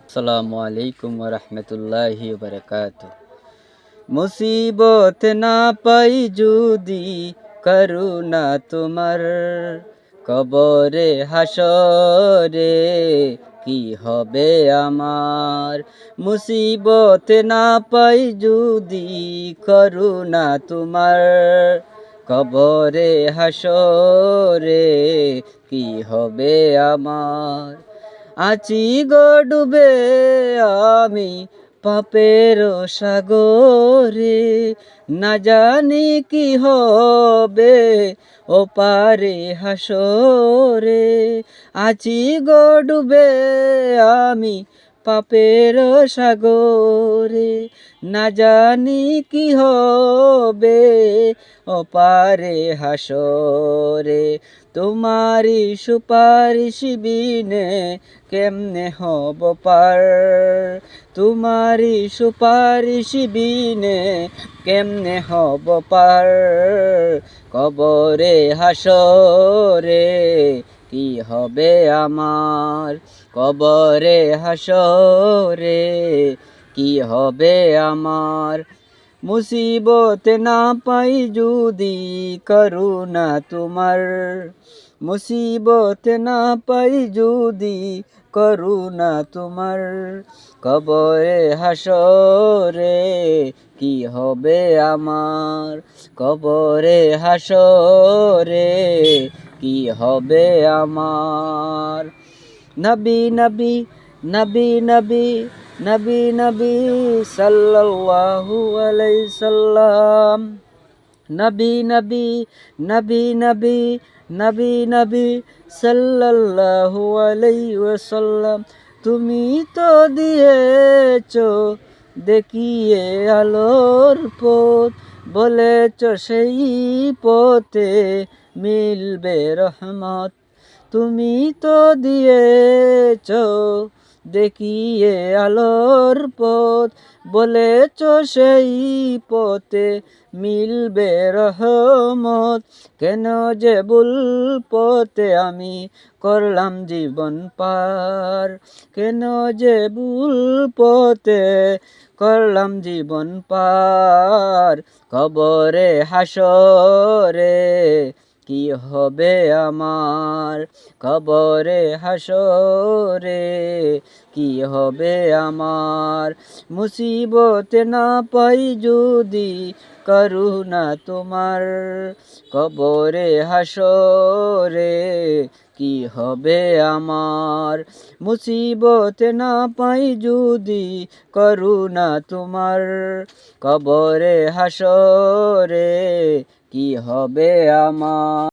আসসালামু আলাইকুম ওয়া রাহমাতুল্লাহি ওয়া বারাকাতুহু। মুসিবত না পাই যদি করুণা তোমার, কবরে হাসরে কি হবে আমার। মুসিবত না পাই যদি করুণা তোমার, কবরে হাসরে কি হবে আমার। আছি গো ডুবে আমি পাপের সাগরে, না জানি কি হবে ও পারে হাসরে। আছি গো ডুবে আমি পাপের সাগরে, না জানি কি হবে ও পারে হাসরে। তোমারি সুপারিশ বিনে কেমনে হব পার, তোমারি সুপারিশ বিনে কেমনে হব পার। কবরে হাসরে কি হবে আমার, কবরে হাসরে কি হবে আমার। মুসিবত না পাই যদি করুণা তোমার, মুসিবত না পাই যদি করুণা তোমার, কবরে হাসরে কি হবে আমার। কবরে হাসরে কি হবে আমার। নবী নবী নবী নবী নবী নবী সাল্লাল্লাহু আলাইহি সাল্লাম। নবী নবী নবী নবী নবী নবী সাল্লাল্লাহু আলাইহি ওয়াসাল্লাম। তুমি তো দিয়েছো দেখিয়ে আলোর পথ, বলেছ সেই পথে মিলবে রহমত। তুমি তো দিয়েছ দেখিয়ে আলোর পথ, বলেছ সেই পথে মিলবে রহমত। কেন যে ভুল পথে আমি করলাম জীবন পার, কেন যে ভুল পথে করলাম জীবন পার। কবরে হাসরে কি হবে আমার, কবরে হাসরে কি হবে আমার। মুসিবত না পাই যদি করুণা তোমার, কবরে হাসরে কি হবে আমার। মুসিবত না পাই যদি করুণা তোমার, কবরে হাসরে কি হবে আমার।